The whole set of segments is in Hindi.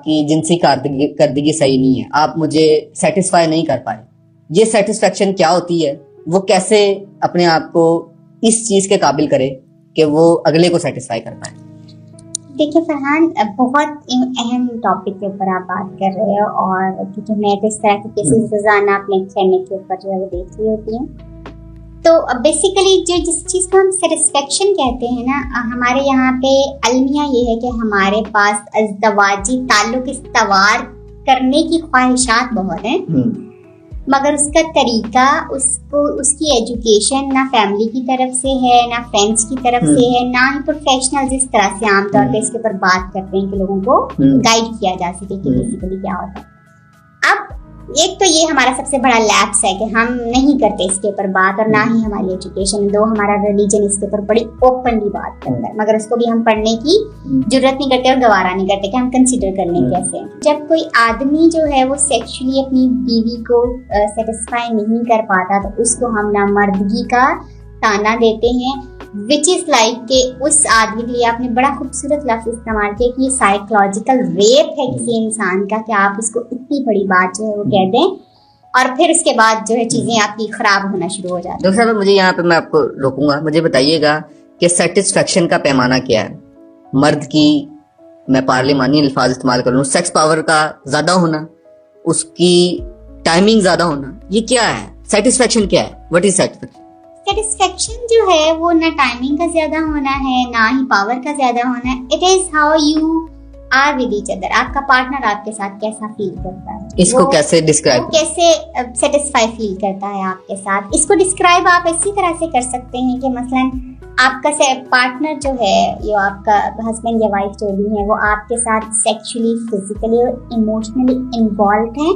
आपकी जिनसी कारकर्दगी सही नहीं है, आप मुझे सेटिस्फाई नहीं कर पाए, ये सेटिस्फेक्शन क्या होती है? वो कैसे अपने आप को इस चीज के काबिल करे कि वो अगले को सेटिस्फाई कर पाए? देखिए फरहान, बहुत अहम टॉपिक के ऊपर आप बात कर रहे हो, और क्योंकि मैं तो इस तरह के केसेस रोजाना अपने चैनल के ऊपर जो है वो देख रही होती हूँ। तो बेसिकली जो जिस चीज़ को हम सेटिस्फेक्शन कहते हैं ना, हमारे यहाँ पे अलमिया ये है कि हमारे पास अज़दवाजी ताल्लुक इस्तवार करने की ख्वाहिशात बहुत हैं, मगर उसका तरीका, उसकी एजुकेशन ना फैमिली की तरफ से है, ना फ्रेंड्स की तरफ से है, ना ही प्रोफेशनल जिस तरह से आमतौर पे इसके ऊपर बात करते हैं कि लोगों को गाइड किया जा सके कि बेसिकली क्या होता है। अब एक तो ये हमारा सबसे बड़ा लैप्स है कि हम नहीं करते इसके ऊपर बात, और ना ही हमारी एजुकेशन, दो हमारा रिलीजन इसके ऊपर बड़ी ओपनली बात करता है, मगर उसको भी हम पढ़ने की जरूरत नहीं करते और गवारा नहीं करते कि हम कंसीडर कर लें कैसे। जब कोई आदमी जो है वो सेक्सुअली अपनी बीवी को सेटिस्फाई नहीं कर पाता तो उसको हम नामर्दगी का ताना देते हैं, विच इज लाइक कि उस आदमी के लिए आपने बड़ा खूबसूरत लफ्ज इस्तेमाल किया कि ये साइकोलॉजिकल रेप है किसी इंसान का, कि आप उसको इतनी बड़ी बात जो है वो कह दें और फिर उसके बाद जो है चीजें आपकी खराब होना शुरू हो जाती है। डॉक्टर साहब, मुझे यहाँ पे मैं आपको रोकूंगा, मुझे बताइएगा कि सेटिस्फेक्शन का पैमाना क्या है? मर्द की, मैं पार्लिमानी अल्फाज इस्तेमाल करूँ, सेक्स पावर का ज्यादा होना, उसकी टाइमिंग ज्यादा होना, ये क्या है? सेटिस्फेक्शन क्या है? What is satisfaction? सेटिस्फेक्शन जो है वो ना टाइमिंग का ज्यादा होना है, ना ही पावर का ज्यादा होना है। It is how you are with each other. आपका पार्टनर आपके साथ कैसा फील करता है, इसको कैसे डिस्क्राइब, कैसे सेटिस्फाई फील करता है आपके साथ। इसको डिस्क्राइब आप इसी तरह से कर सकते हैं कि मसलन आपका पार्टनर जो है, जो आपका हस्बैंड या वाइफ जो भी है, वो आपके साथ सेक्सुअली, फिजिकली और इमोशनली इन्वॉल्व हैं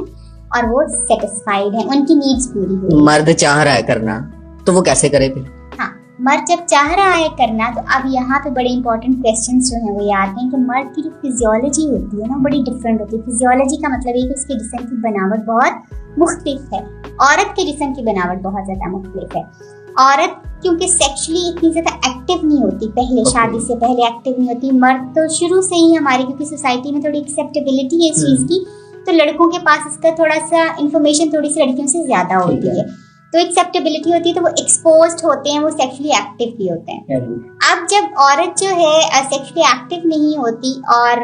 और वो सेटिस्फाइड हैं, उनकी नीड्स पूरी हुई। मर्द चाह रहा है करना तो वो कैसे करे फिर? हाँ, मर्द जब चाह रहा है करना तो अब यहाँ पे बड़े इंपॉर्टेंट क्वेश्चंस जो हैं वो ये आते हैं कि मर्द की जो फिजियोलॉजी होती है ना बड़ी डिफरेंट होती है। फिजियोलॉजी का मतलब है कि उसके जिस्म की बनावट बहुत मुख्तलिफ है, औरत के जिस्म की बनावट बहुत ज्यादा मुख्तलिफ है। औरत क्योंकि सेक्सुअली इतनी ज्यादा एक्टिव नहीं होती, पहले शादी से पहले एक्टिव नहीं होती। मर्द तो शुरू से ही हमारी क्योंकि सोसाइटी में थोड़ी एक्सेप्टेबिलिटी है इस चीज की, तो लड़कों के पास इसका थोड़ा सा इन्फॉर्मेशन थोड़ी सी लड़कियों से ज्यादा होती है, तो एक्सेप्टेबिलिटी होती है, तो वो एक्सपोज्ड होते हैं, वो सेक्सुअली एक्टिव भी होते हैं। अब जब औरत जो है सेक्सुअली एक्टिव नहीं होती और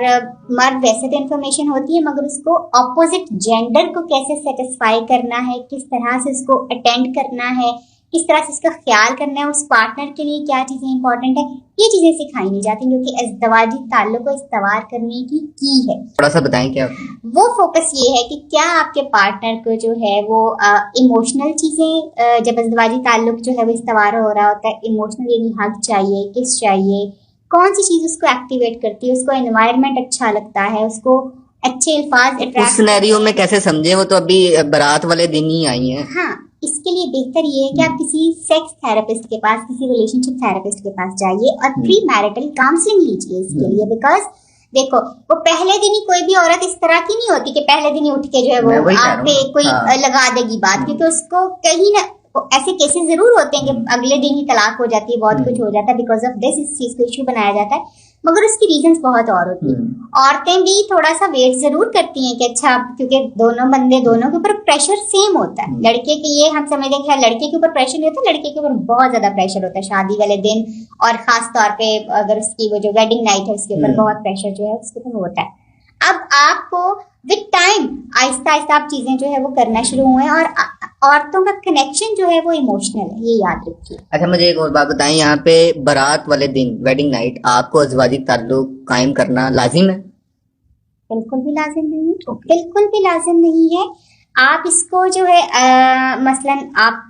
मर्द वैसे तो इन्फॉर्मेशन होती है, मगर उसको ऑपोजिट जेंडर को कैसे सेटिस्फाई करना है, किस तरह से उसको अटेंड करना है, किस तरह से उसका ख्याल करना है, उस पार्टनर के लिए क्या चीजें इंपॉर्टेंट है, ये चीजें सिखाई नहीं जाती, जो कि अज़दवाजी ताल्लुक को इस्तवार करने की है। थोड़ा सा बताएं क्या? वो फोकस ये है कि क्या आपके पार्टनर को जो है वो इमोशनल चीजें, जब अज़दवाजी ताल्लुक जो है वो इस्तवार हो रहा होता है, इमोशनल यानी हग चाहिए, किस चाहिए, कौन सी चीज उसको एक्टिवेट करती है, उसको एनवायरनमेंट अच्छा लगता है, उसको अच्छे अल्फाज उस सिनेरियो में कैसे समझे? वो तो अभी बारात वाले दिन ही आई हैं। हाँ, इसके लिए बेहतर ये है कि आप किसी सेक्स थेरेपिस्ट के पास, किसी रिलेशनशिप थेरेपिस्ट के पास जाइए और प्री मैरिटल काउंसलिंग लीजिए इसके लिए। बिकॉज देखो, वो पहले दिन ही कोई भी औरत इस तरह की नहीं होती कि पहले दिन ही उठ के जो है वो आप पे कोई लगा देगी बात, क्योंकि उसको कहीं ना ऐसे केसेस जरूर होते हैं कि अगले दिन ही तलाक हो जाती है, बहुत कुछ हो जाता है बिकॉज ऑफ दिस, इस चीज को इश्यू बनाया जाता है, मगर उसकी रीजंस बहुत और होती हैं। औरतें भी थोड़ा सा वेट जरूर करती हैं कि अच्छा, क्योंकि दोनों के ऊपर प्रेशर सेम होता है। लड़के के ये हम समझते हैं कि लड़के के ऊपर प्रेशर नहीं होता, लड़के के ऊपर बहुत ज्यादा प्रेशर होता है शादी वाले दिन, और खास तौर पे अगर उसकी वो जो वेडिंग नाइट है उसके ऊपर बहुत प्रेशर जो है उसके ऊपर होता है। अब आपको विद टाइम आहिस्ता आहिस्ता आप चीजें जो है वो करना शुरू हुए, और औरतों का कनेक्शन जो है वो इमोशनल है, ये याद रखिए। अच्छा, मुझे एक और बात बताएं, यहाँ पे बारात वाले दिन, वेडिंग नाइट, आपको अज़दवाजी ताल्लुक कायम करना लाजिम है? बिल्कुल भी लाजिम नहीं है, बिल्कुल भी लाजिम नहीं है। आप इसको जो है मसलन आप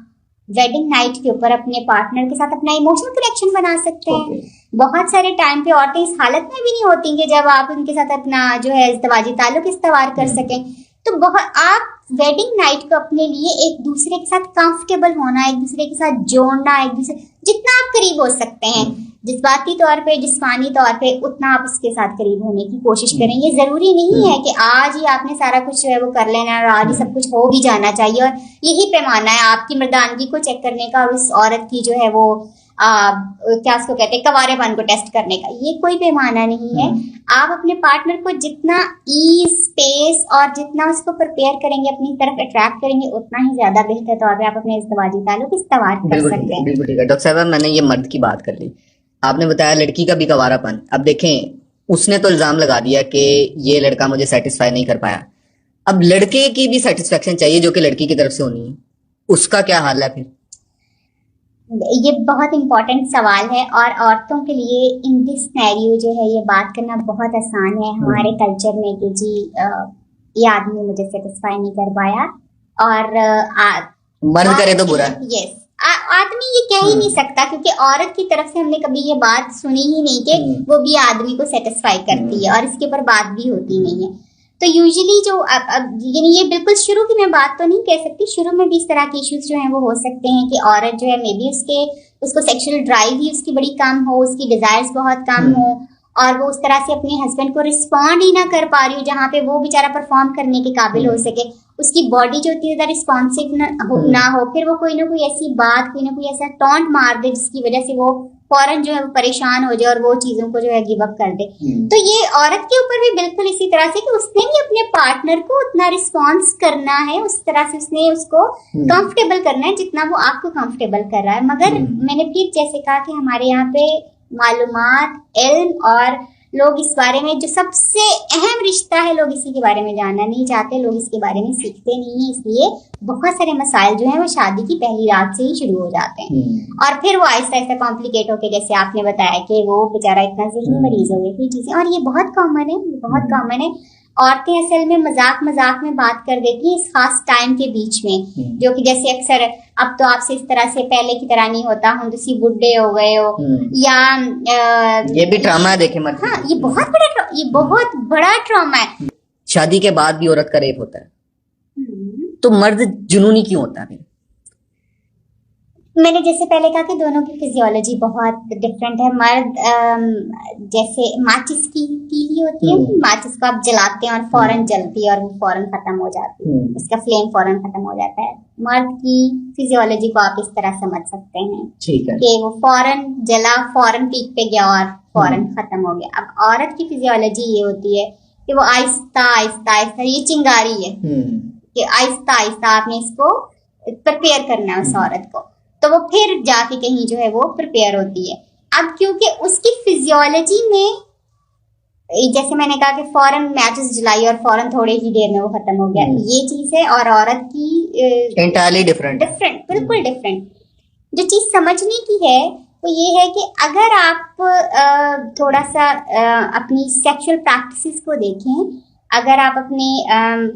वेडिंग नाइट के ऊपर अपने पार्टनर के साथ अपना इमोशनल कनेक्शन बना सकते हैं। बहुत सारे टाइम पे औरतें इस हालत में भी नहीं होती कि जब आप उनके साथ अपना जो है इज़दवाजी ताल्लुक इस्तवार कर सकें, तो बहुत आप वेडिंग नाइट को अपने लिए एक दूसरे के साथ कंफर्टेबल होना, एक दूसरे के साथ जोड़ना, एक दूसरे जितना आप करीब हो सकते हैं जज्बाती तौर पे, जिस्मानी तौर पे, उतना आप उसके साथ करीब होने की कोशिश करें। ये जरूरी नहीं है कि आज ही आपने सारा कुछ जो है वो कर लेना और आज ही सब कुछ हो भी जाना चाहिए, और यही पैमाना है आपकी मर्दानगी को चेक करने का और उस औरत की जो है वो क्या उसको कहते हैं, कवारेपन को टेस्ट करने का, ये कोई पैमाना नहीं है। आप अपने पार्टनर को जितना ईज, स्पेस और जितना उसको प्रिपेयर करेंगे, अपनी तरफ अट्रैक्ट करेंगे, उतना ही ज्यादा बेहतर तौर पे आप अपने इज़्दिवाजी ताल्लुक इस्तेमाल कर सकते हैं। बिल्कुल ठीक है डॉक्टर साहब, मैंने ये मर्द की बात कर ली, आपने बताया लड़की का भी कवारापन। अब देखें, उसने तो इल्जाम लगा दिया कि ये लड़का मुझे सेटिस्फाई नहीं कर पाया, अब लड़के की भी सेटिस्फेक्शन चाहिए जो कि लड़की की तरफ से होनी है, उसका क्या हाल है फिर? ये बहुत इंपॉर्टेंट सवाल है और औरतों के लिए इन दिस सिनेरियो जो है ये बात करना बहुत आसान है हमारे कल्चर में कि जी ये आदमी मुझे सेटिस्फाई नहीं कर पाया, और मर्द करे तो बुरा। यस, आदमी ये कह ही नहीं सकता, क्योंकि औरत की तरफ से हमने कभी ये बात सुनी ही नहीं कि वो भी आदमी को सेटिस्फाई करती है, और इसके ऊपर बात भी होती नहीं है। तो यूजुअली जो अब यानी ये बिल्कुल शुरू की मैं बात तो नहीं कह सकती, शुरू में भी इस तरह के इश्यूज जो हैं वो हो सकते हैं कि औरत जो है मे बी उसको सेक्सुअल ड्राइव ही उसकी बड़ी कम हो, उसकी डिजायर्स बहुत कम हो, और वो उस तरह से अपने हस्बैंड को रिस्पॉन्ड ही ना कर पा रही हो जहाँ पे वो बेचारा परफॉर्म करने के काबिल हो सके, उसकी बॉडी जो होती है ज़्यादा रिस्पॉन्सिव ना हो, फिर वो कोई ना कोई ऐसी बात, कोई ना कोई ऐसा टॉन्ट मार दे जिसकी वजह से वो फौरन जो है वो परेशान हो जाए और वो चीजों को जो है गिव अप कर दे। तो ये औरत के ऊपर भी बिल्कुल इसी तरह से कि उसने भी अपने पार्टनर को उतना रिस्पॉन्स करना है, उस तरह से उसने उसको कंफर्टेबल करना है जितना वो आपको कंफर्टेबल कर रहा है। मगर मैंने फिर जैसे कहा कि हमारे यहाँ पे मालूमात, इल्म और लोग इस बारे में जो सबसे अहम रिश्ता है, लोग इसी के बारे में जानना नहीं चाहते, लोग इसके बारे में सीखते नहीं है, इसलिए बहुत सारे मसाइल जो हैं वो शादी की पहली रात से ही शुरू हो जाते हैं और फिर वो आहिस्ता आहिस्ता कॉम्प्लिकेट होके, जैसे आपने बताया कि वो बेचारा इतना ज़हनी मरीज हो गई थी चीजें, और ये बहुत कॉमन है, बहुत कॉमन है। औरतें असल में मजाक मजाक में बात कर देती हैं इस खास टाइम के बीच में, जो कि जैसे अक्सर अब तो आपसे इस तरह से पहले की तरह नहीं होता, हम तुसी बुढ़े हो गए हो, या ये भी ट्रॉमा है देखे मत। हाँ, ये बहुत बड़ा ट्रॉमा है। शादी के बाद भी औरत का रेप होता है, तो मर्द जुनूनी क्यों होता है? मैंने जैसे पहले कहा कि दोनों की फिजियोलॉजी बहुत डिफरेंट है। मर्द जैसे माचिस की तीली होती है, माचिस को आप जलाते हैं और फौरन जलती है और वो फौरन खत्म हो जाती है, उसका फ्लेम फौरन खत्म हो जाता है। मर्द की फिजियोलॉजी को आप इस तरह समझ सकते हैं कि वो फौरन जला, फौरन पीक पे गया और फौरन खत्म हो गया। अब औरत की फिजियोलॉजी ये होती है कि वो आहिस्ता आहिस्ता आहिस्ता, ये चिंगारी है कि आहिस्ता आहिस्ता आपने इसको प्रिपेयर करना है उस औरत को, तो वो फिर जाके कहीं जो है वो प्रिपेयर होती है। अब क्योंकि उसकी फिजियोलॉजी में जैसे मैंने कहा कि फौरन मैचेस जलाई और फौरन थोड़े ही देर में वो खत्म हो गया, ये चीज है। और औरत की एंटायरली डिफरेंट, बिल्कुल डिफरेंट। जो चीज समझने की है वो ये है कि अगर आप थोड़ा सा अपनी सेक्सुअल प्रैक्टिसेस को देखें, अगर आप अपने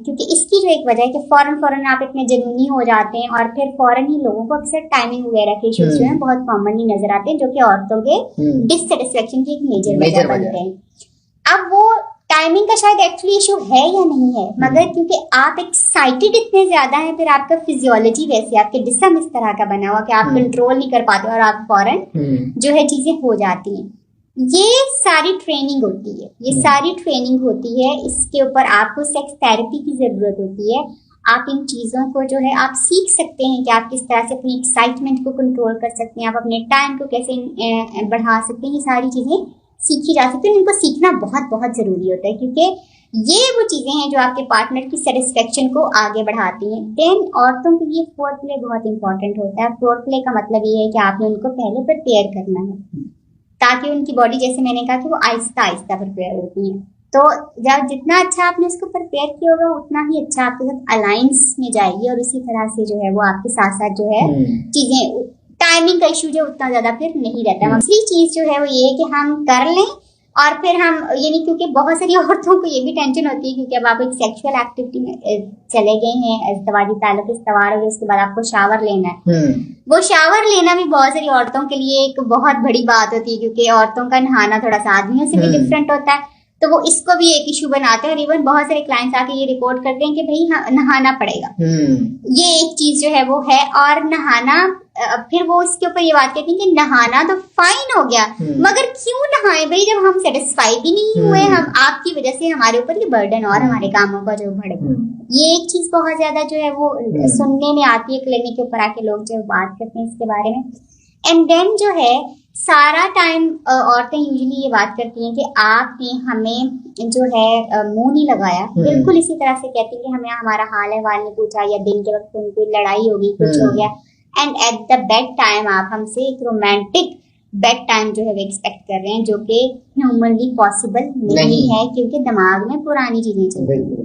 क्योंकि इसकी जो एक वजह है कि फौरन आप इतने जुनूनी हो जाते हैं और फिर फौरन ही लोगों को अक्सर टाइमिंग वगैरह के इश्यूज जो हैं बहुत कॉमनली नजर आते हैं, जो कि औरतों के डिससेटिस्फेक्शन की एक मेजर वजह बनते हैं। अब वो टाइमिंग का शायद एक्चुअली इशू है या नहीं है, मगर क्योंकि आप एक्साइटेड इतने ज्यादा हैं, फिर आपका फिजियोलॉजी वैसे, आपके जिस्म इस तरह का बना हुआ कि आप कंट्रोल नहीं कर पाते और आप फौरन जो है चीजें हो जाती हैं। ये सारी ट्रेनिंग होती है, ये सारी ट्रेनिंग होती है। इसके ऊपर आपको सेक्स थेरेपी की जरूरत होती है। आप इन चीजों को जो है आप सीख सकते हैं कि आप किस तरह से अपनी एक्साइटमेंट को कंट्रोल कर सकते हैं, आप अपने टाइम को कैसे बढ़ा सकते हैं। ये सारी चीजें सीखी जा सकती हैं, इनको सीखना बहुत बहुत जरूरी होता है, क्योंकि ये वो चीजें हैं जो आपके पार्टनर की सेटिस्फेक्शन को आगे बढ़ाती हैं। देन औरतों के लिए फोर प्ले बहुत इंपॉर्टेंट होता है। फोर प्ले का मतलब ये है कि आपने उनको पहले प्रिपेयर करना है ताकि उनकी बॉडी, जैसे मैंने कहा कि वो आहिस्ता आहिस्ता प्रिपेयर होती है। तो जब जितना अच्छा आपने उसको प्रिपेयर किया होगा उतना ही अच्छा आपके साथ अलायंस में जाएगी, और इसी तरह से जो है वो आपके साथ साथ जो है चीजें, टाइमिंग का इशू जो उतना ज्यादा फिर नहीं रहता। दूसरी चीज जो है वो ये है कि हम कर लें और फिर हम यानी, क्योंकि बहुत सारी औरतों को ये भी टेंशन होती है क्योंकि अब आप एक सेक्सुअल एक्टिविटी में चले गए हैं, इज़्दिवाजी ताल्लुक इस्तवार हो गया, उसके बाद आपको शावर लेना है। वो शावर लेना भी बहुत सारी औरतों के लिए एक बहुत बड़ी बात होती है, क्योंकि औरतों का नहाना थोड़ा सा आदमियों से भी डिफरेंट होता है, तो वो इसको भी एक इशू बनाते हैं। और इवन बहुत सारे क्लाइंट्स आके ये रिपोर्ट करते हैं कि भाई नहाना पड़ेगा, ये एक चीज जो है वो है। और नहाना, फिर वो इसके ऊपर ये बात कहती है कि नहाना तो फाइन हो गया, मगर क्यों नहाए भाई जब हम सेटिस्फाई भी नहीं हुए, हम आपकी वजह से हमारे ऊपर ये बर्डन और हमारे कामों का जो बढ़ गया। ये एक चीज बहुत ज्यादा जो है वो सुनने में आती है, क्लिनिक के ऊपर आके लोग जो बात करते हैं इसके बारे में। एंड देन जो है सारा टाइम औरतें यूजुअली ये बात करती हैं कि आपने हमें जो है मुंह नहीं लगाया, बिल्कुल इसी तरह से कहती हैं कि हमें हमारा हाल अहवाल नहीं पूछा, या दिन के वक्त उनकी लड़ाई होगी, कुछ हो गया, and at the bed time आप हमसे एक रोमांटिक बेड टाइम जो है वो एक्सपेक्ट कर रहे हैं, जो कि ह्यूमनली पॉसिबल नहीं है, क्योंकि दिमाग में पुरानी चीजें चल रही हैं।